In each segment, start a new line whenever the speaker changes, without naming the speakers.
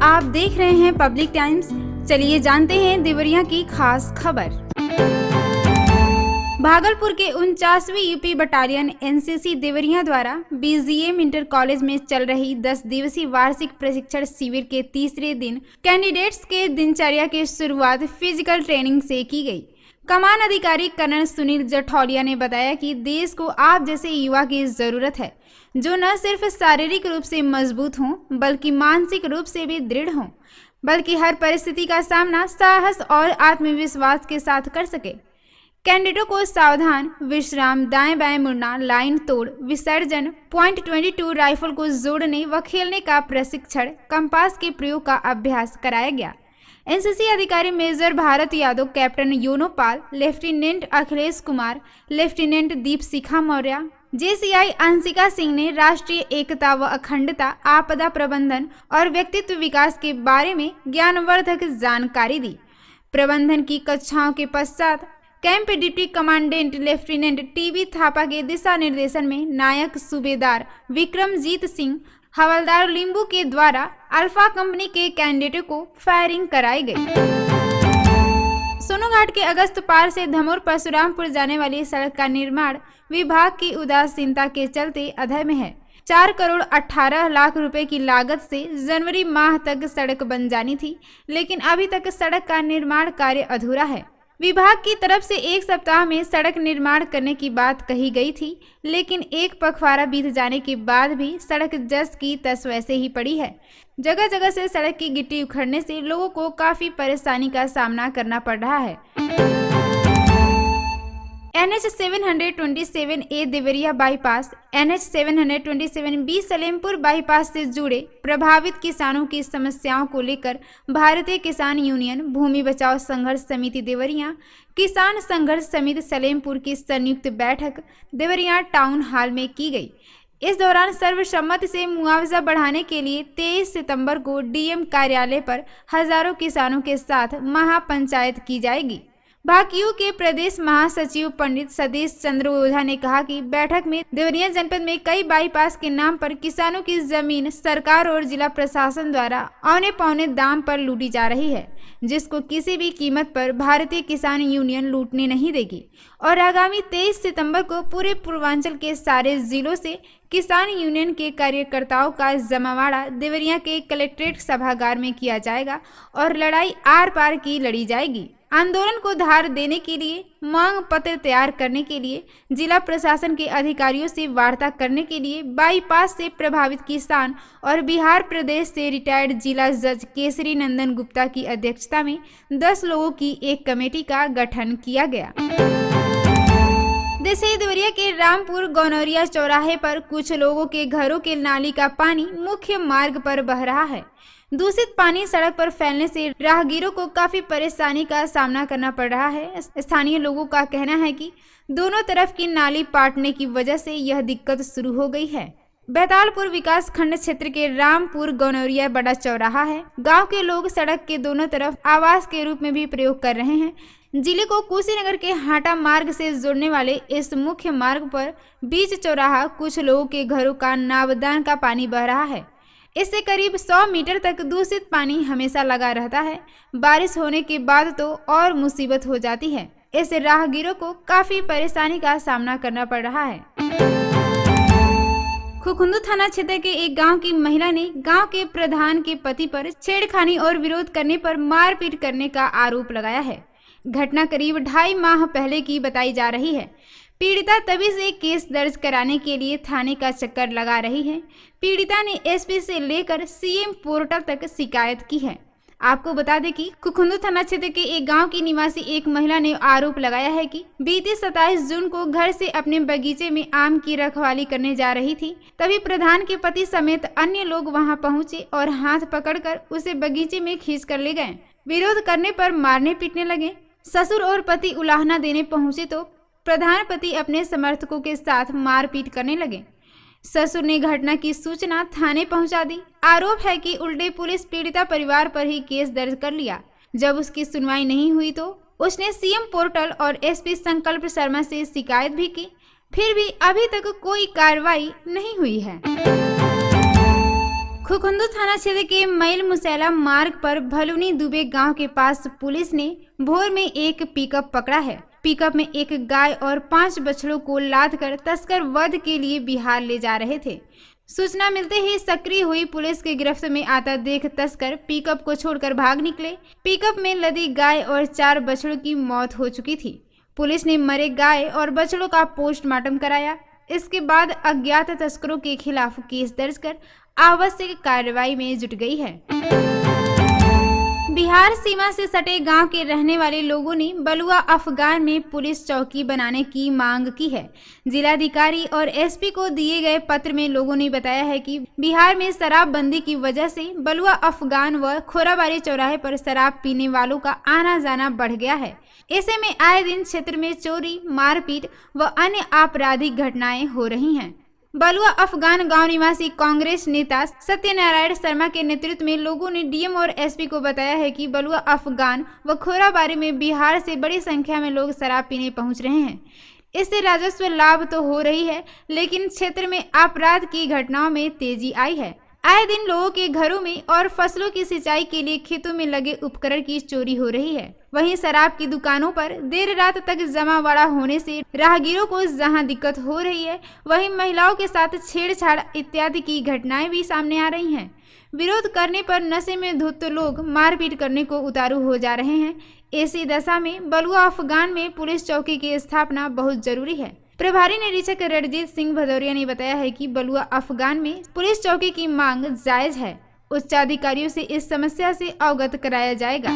आप देख रहे हैं पब्लिक टाइम्स। चलिए जानते हैं देवरिया की खास खबर। भागलपुर के 49वीं यूपी बटालियन एनसीसी देवरिया द्वारा बीजीएम इंटर कॉलेज में चल रही 10 दिवसीय वार्षिक प्रशिक्षण शिविर के तीसरे दिन कैंडिडेट्स के दिनचर्या की शुरुआत फिजिकल ट्रेनिंग से की गई। कमान अधिकारी कर्नल सुनील जठौलिया ने बताया कि देश को आप जैसे युवा की जरूरत है जो न सिर्फ शारीरिक रूप से मजबूत हों बल्कि मानसिक रूप से भी दृढ़ हों, बल्कि हर परिस्थिति का सामना साहस और आत्मविश्वास के साथ कर सके। कैंडिडेटों को सावधान, विश्राम, दाएं बाएं मुड़ना, लाइन तोड़, विसर्जन, .22 राइफल को जोड़ने व खेलने का प्रशिक्षण, कंपास के प्रयोग का अभ्यास कराया गया। एनसीसी अधिकारी major Bharat Yadav, captain Yono Pal, lieutenant Akhilesh Kumar, lieutenant Deep Shikha Maurya, JCI Anshika Singh ने राष्ट्रीय एकता व अखंडता, आपदा प्रबंधन और व्यक्तित्व विकास के बारे में ज्ञानवर्धक जानकारी दी। प्रबंधन की कक्षाओं के पश्चात camp deputy commandant lieutenant TB Thapa के दिशा निर्देशन में नायक सूबेदार विक्रमजीत सिंह, हवलदार लिंबू के द्वारा अल्फा कंपनी के कैंडिडेटों को फायरिंग कराई गई। सोनूघाट के अगस्त पार से धमोर परशुरामपुर जाने वाली सड़क का निर्माण विभाग की उदासीनता के चलते अधर में है। 4 करोड़ 18 लाख रुपए की लागत से जनवरी माह तक सड़क बन जानी थी, लेकिन अभी तक सड़क का निर्माण कार्य अधूरा है। विभाग की तरफ से 1 सप्ताह में सड़क निर्माण करने की बात कही गई थी, लेकिन एक पखवाड़ा बीत जाने के बाद भी सड़क जस की तस वैसे ही पड़ी है। जगह जगह से सड़क की गिट्टी उखड़ने से लोगों को काफी परेशानी का सामना करना पड़ रहा है। NH 727A Deoria bypass, NH 727B Salempur bypass से जुड़े प्रभावित किसानों की समस्याओं को लेकर भारतीय किसान यूनियन, भूमि बचाओ संघर्ष समिति देवरिया, किसान संघर्ष समिति सलेमपुर की संयुक्त बैठक देवरिया टाउन हॉल में की गई। इस दौरान सर्वसम्मति से मुआवजा बढ़ाने के लिए 23 सितंबर को डीएम कार्यालय पर हजारों किसानों के साथ महापंचायत की जाएगी। भाकियू के प्रदेश महासचिव पंडित सतीश चंद्र ओझा ने कहा कि बैठक में देवरिया जनपद में कई बाईपास के नाम पर किसानों की जमीन सरकार और जिला प्रशासन द्वारा औने पौने दाम पर लूटी जा रही है, जिसको किसी भी कीमत पर भारतीय किसान यूनियन लूटने नहीं देगी और आगामी 23 सितंबर को पूरे पूर्वांचल के सारे जिलों से किसान यूनियन के कार्यकर्ताओं का जमावड़ा देवरिया के कलेक्ट्रेट सभागार में किया जाएगा और लड़ाई आर पार की लड़ी जाएगी। आंदोलन को धार देने के लिए, मांग पत्र तैयार करने के लिए, जिला प्रशासन के अधिकारियों से वार्ता करने के लिए बाईपास से प्रभावित किसान और बिहार प्रदेश से रिटायर्ड जिला जज केसरी नंदन गुप्ता की अध्यक्षता में 10 लोगों की एक कमेटी का गठन किया गया। देसई देवरिया के रामपुर गौनौरिया चौराहे पर कुछ लोगों के घरों के नाली का पानी मुख्य मार्ग पर बह रहा है। दूषित पानी सड़क पर फैलने से राहगीरों को काफी परेशानी का सामना करना पड़ रहा है। स्थानीय लोगों का कहना है कि दोनों तरफ की नाली पाटने की वजह से यह दिक्कत शुरू हो गई है। बैतालपुर विकास खंड क्षेत्र के रामपुर गौनौरिया बड़ा चौराहा है। गांव के लोग सड़क के दोनों तरफ आवास के रूप में भी प्रयोग कर रहे हैं। जिले को कुशीनगर के हाटा मार्ग से जोड़ने वाले इस मुख्य मार्ग पर बीच चौराहा कुछ लोगों के घरों का नावदान का पानी बह रहा है। इससे करीब 100 मीटर तक दूषित पानी हमेशा लगा रहता है। बारिश होने के बाद तो और मुसीबत हो जाती है। इससे राहगीरों को काफी परेशानी का सामना करना पड़ रहा है। खुखुंदू थाना क्षेत्र के एक गांव की महिला ने गांव के प्रधान के पति पर छेड़खानी और विरोध करने पर मारपीट करने का आरोप लगाया है। घटना करीब 2.5 माह पहले की बताई जा रही है। पीड़िता तभी से केस दर्ज कराने के लिए थाने का चक्कर लगा रही है। पीड़िता ने एसपी से लेकर सीएम पोर्टल तक शिकायत की है। आपको बता दें कि खुखुंदू थाना क्षेत्र के एक गांव की निवासी एक महिला ने आरोप लगाया है कि बीते 27 जून को घर से अपने बगीचे में आम की रखवाली करने जा रही थी। तभी प्रधान के पति समेत अन्य लोग वहां पहुंचे और हाथ पकड़कर उसे बगीचे में खींच कर ले गए। विरोध करने पर मारने पीटने लगे। ससुर और पति उलाहना देने पहुंचे तो प्रधान पति अपने समर्थकों के साथ मारपीट करने लगे। ससुर ने घटना की सूचना थाने पहुंचा दी। आरोप है कि उल्टे पुलिस पीड़िता परिवार पर ही केस दर्ज कर लिया। जब उसकी सुनवाई नहीं हुई तो उसने सीएम पोर्टल और एसपी संकल्प शर्मा से शिकायत भी की, फिर भी अभी तक कोई कार्रवाई नहीं हुई है। खुखुंदू थाना क्षेत्र के मैल मुसैला मार्ग पर भलुनी दुबे गांव के पास पुलिस ने भोर में एक पिकअप पकड़ा है। पिकअप में एक गाय और 5 बछड़ों को लादकर तस्कर वध के लिए बिहार ले जा रहे थे। सूचना मिलते ही सक्रिय हुई पुलिस के गिरफ्त में आता देख तस्कर पिकअप को छोड़कर भाग निकले। पिकअप में लदी गाय और 4 बछड़ों की मौत हो चुकी थी। पुलिस ने मरे गाय और बछड़ों का पोस्टमार्टम कराया। इसके बाद अज्ञात तस्करों के खिलाफ केस दर्ज कर आवश्यक कार्रवाई में जुट गई है। बिहार सीमा से सटे गांव के रहने वाले लोगों ने बलुआ अफगान में पुलिस चौकी बनाने की मांग की है। जिलाधिकारी और एसपी को दिए गए पत्र में लोगों ने बताया है कि बिहार में शराबबंदी की वजह से बलुआ अफगान व खोराबारी चौराहे पर शराब पीने वालों का आना जाना बढ़ गया है। ऐसे में आए दिन क्षेत्र में चोरी, मारपीट व अन्य आपराधिक घटनाएं हो रही हैं। बलुआ अफगान गांव निवासी कांग्रेस नेता सत्यनारायण शर्मा के नेतृत्व में लोगों ने डीएम और एसपी को बताया है कि बलुआ अफगान व खोराबारी में बिहार से बड़ी संख्या में लोग शराब पीने पहुंच रहे हैं। इससे राजस्व लाभ तो हो रही है, लेकिन क्षेत्र में अपराध की घटनाओं में तेजी आई है। आए दिन लोगों के घरों में और फसलों की सिंचाई के लिए खेतों में लगे उपकरण की चोरी हो रही है। वहीं शराब की दुकानों पर देर रात तक जमावड़ा होने से राहगीरों को जहां दिक्कत हो रही है, वहीं महिलाओं के साथ छेड़छाड़ इत्यादि की घटनाएं भी सामने आ रही हैं। विरोध करने पर नशे में धुत लोग मारपीट करने को उतारू हो जा रहे हैं। ऐसी दशा में बलुआ अफगान में पुलिस चौकी की स्थापना बहुत जरूरी है। प्रभारी निरीक्षक रणजीत सिंह भदौरिया ने बताया है कि बलुआ अफगान में पुलिस चौकी की मांग जायज है। उच्चाधिकारियों से इस समस्या से अवगत कराया जाएगा।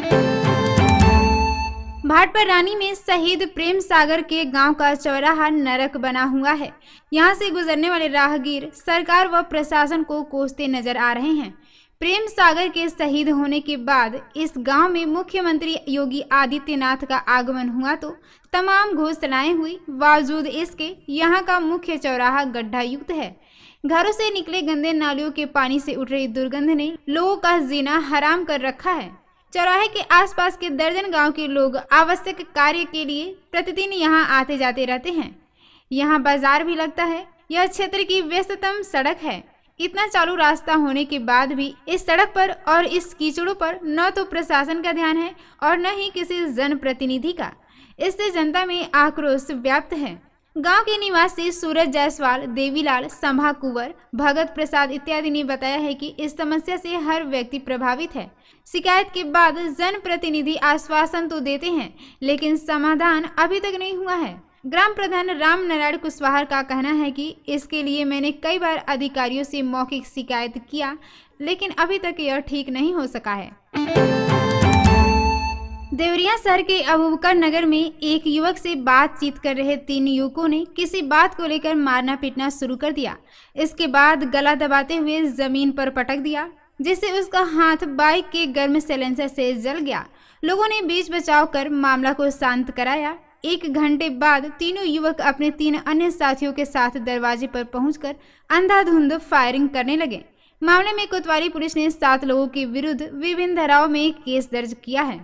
भाटपर रानी में शहीद प्रेम सागर के गांव का चौराहा नरक बना हुआ है। यहां से गुजरने वाले राहगीर सरकार व प्रशासन को कोसते नजर आ रहे हैं। प्रेम सागर के शहीद होने के बाद इस गांव में मुख्यमंत्री योगी आदित्यनाथ का आगमन हुआ तो तमाम घोषणाएं हुई। बावजूद इसके यहां का मुख्य चौराहा गड्ढा युक्त है। घरों से निकले गंदे नालियों के पानी से उठ रही दुर्गंध ने लोगों का जीना हराम कर रखा है। चौराहे के आसपास के दर्जन गांव के लोग आवश्यक कार्य के लिए प्रतिदिन यहां आते जाते रहते हैं। यहां बाजार भी लगता है। यह क्षेत्र की व्यस्ततम सड़क है। इतना चालू रास्ता होने के बाद भी इस सड़क पर और इस कीचड़ों पर न तो प्रशासन का ध्यान है और न ही किसी जनप्रतिनिधि का। इससे जनता में आक्रोश व्याप्त है। गांव के निवासी सूरज जायसवाल, देवीलाल, संभा कुंवर, भगत प्रसाद इत्यादि ने बताया है कि इस समस्या से हर व्यक्ति प्रभावित है। शिकायत के बाद जनप्रतिनिधि आश्वासन तो देते हैं, लेकिन समाधान अभी तक नहीं हुआ है। ग्राम प्रधान राम नारायण कुशवाहा का कहना है कि इसके लिए मैंने कई बार अधिकारियों से मौखिक शिकायत किया, लेकिन अभी तक यह ठीक नहीं हो सका है। देवरिया शहर के अबूबकर नगर में एक युवक से बातचीत कर रहे 3 युवकों ने किसी बात को लेकर मारना पीटना शुरू कर दिया। इसके बाद गला दबाते हुए जमीन पर पटक दिया, जिससे उसका हाथ बाइक के गर्म साइलेंसर से जल गया। लोगों ने बीच बचाव कर मामला को शांत कराया। 1 घंटे बाद तीनों युवक अपने 3 अन्य साथियों के साथ दरवाजे पर पहुंचकर अंधाधुंध फायरिंग करने लगे। मामले में कोतवाली पुलिस ने 7 लोगों के विरुद्ध विभिन्न धाराओं में केस दर्ज किया है।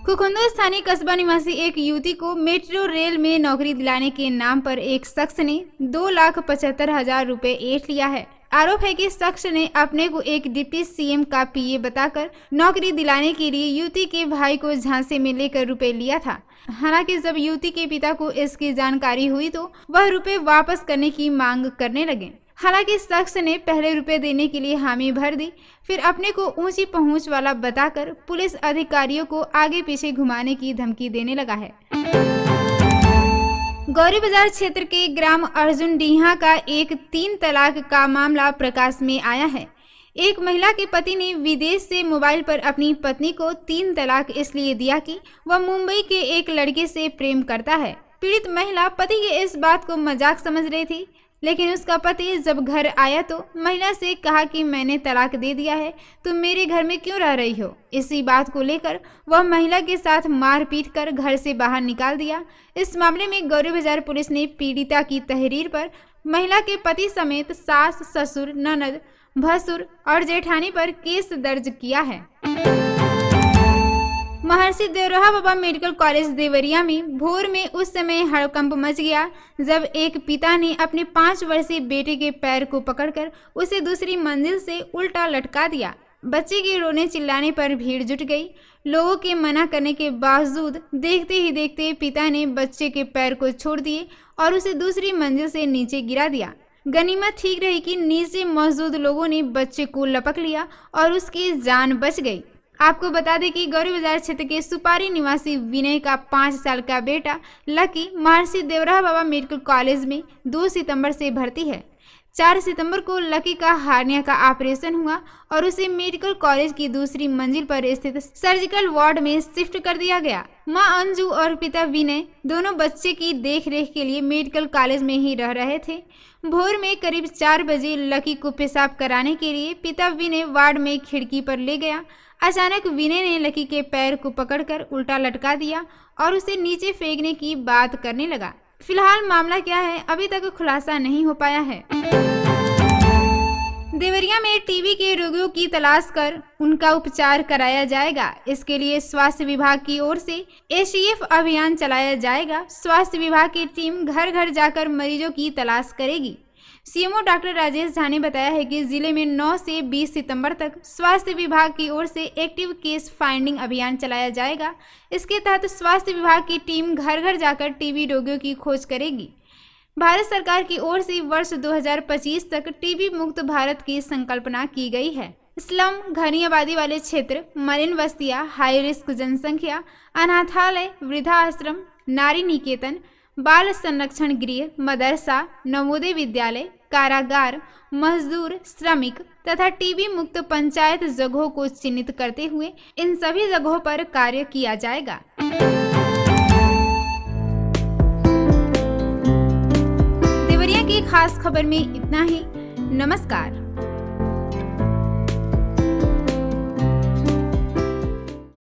खुखुंदू स्थानीय कस्बा निवासी एक युवती को मेट्रो रेल में नौकरी दिलाने के नाम पर एक शख्स ने 2,75,000 रुपए ऐंठ लिया है। आरोप है कि शख्स ने अपने को एक डिप्टी सीएम का पीए बताकर नौकरी दिलाने के लिए युवती के भाई को झांसे में लेकर रुपए लिया था। हालांकि जब युवती के पिता को इसकी जानकारी हुई तो वह रुपए वापस करने की मांग करने लगे। हालांकि शख्स ने पहले रुपए देने के लिए हामी भर दी, फिर अपने को ऊंची पहुंच वाला बताकर पुलिस अधिकारियों को आगे पीछे घुमाने की धमकी देने लगा है। गौरी बाजार क्षेत्र के ग्राम अर्जुन डीहा का एक 3 तलाक का मामला प्रकाश में आया है। एक महिला के पति ने विदेश से मोबाइल पर अपनी पत्नी को 3 तलाक इसलिए दिया कि वह मुंबई के एक लड़के से प्रेम करता है। पीड़ित महिला पति की इस बात को मजाक समझ रही थी, लेकिन उसका पति जब घर आया तो महिला से कहा कि मैंने तलाक दे दिया है, तुम मेरे घर में क्यों रह रही हो। इसी बात को लेकर वह महिला के साथ मारपीट कर घर से बाहर निकाल दिया। इस मामले में गौरी बाजार पुलिस ने पीड़िता की तहरीर पर महिला के पति समेत सास, ससुर, ननद, भसुर और जेठानी पर केस दर्ज किया है। महर्षि देवरोहा बाबा मेडिकल कॉलेज देवरिया में भोर में उस समय हड़कंप मच गया जब एक पिता ने अपने 5 वर्षीय बेटे के पैर को पकड़कर उसे दूसरी मंजिल से उल्टा लटका दिया। बच्चे के रोने चिल्लाने पर भीड़ जुट गई। लोगों के मना करने के बावजूद देखते ही देखते पिता ने बच्चे के पैर को छोड़ दिए और उसे दूसरी मंजिल से नीचे गिरा दिया। गनीमत ठीक रही कि नीचे मौजूद लोगों ने बच्चे को लपक लिया और उसकी जान बच गई। आपको बता दें कि गौरी बाजार क्षेत्र के सुपारी निवासी विनय का 5 साल का बेटा लकी महर्षि देवरोहा बाबा मेडिकल कॉलेज में 2 सितंबर से भर्ती है। 4 सितंबर को लकी का हार्निया का ऑपरेशन हुआ और उसे मेडिकल कॉलेज की दूसरी मंजिल पर स्थित सर्जिकल वार्ड में शिफ्ट कर दिया गया। मां अंजू और पिता विनय दोनों बच्चे की देखरेख के लिए मेडिकल कॉलेज में ही रह रहे थे। भोर में करीब 4 बजे लकी को पेशाब कराने के लिए पिता विनय वार्ड में खिड़की पर ले गया। अचानक विनय ने लकी के पैर को पकड़कर उल्टा लटका दिया और उसे नीचे फेंकने की बात करने लगा। फिलहाल मामला क्या है अभी तक खुलासा नहीं हो पाया है। देवरिया में टीबी के रोगियों की तलाश कर उनका उपचार कराया जाएगा। इसके लिए स्वास्थ्य विभाग की ओर से ACF अभियान चलाया जाएगा। स्वास्थ्य विभाग की टीम घर घर जाकर मरीजों की तलाश करेगी। सीएमओ डॉक्टर राजेश झा ने बताया है कि जिले में 9 से 20 सितंबर तक स्वास्थ्य विभाग की ओर से एक्टिव केस फाइंडिंग अभियान चलाया जाएगा। इसके तहत स्वास्थ्य विभाग की टीम घर घर जाकर टीबी रोगियों की खोज करेगी। भारत सरकार की ओर से वर्ष 2025 तक टीबी मुक्त भारत की संकल्पना की गई है। स्लम, घनी आबादी वाले क्षेत्र, मलिन बस्तियां, हाई रिस्क जनसंख्या, अनाथालय, वृद्धाश्रम, नारी निकेतन, बाल संरक्षण गृह, मदरसा, नवोदय विद्यालय, कारागार, मजदूर, श्रमिक तथा टीबी मुक्त पंचायत जगहों को चिन्हित करते हुए इन सभी जगहों पर कार्य किया जाएगा। देवरिया की खास खबर में इतना ही। नमस्कार।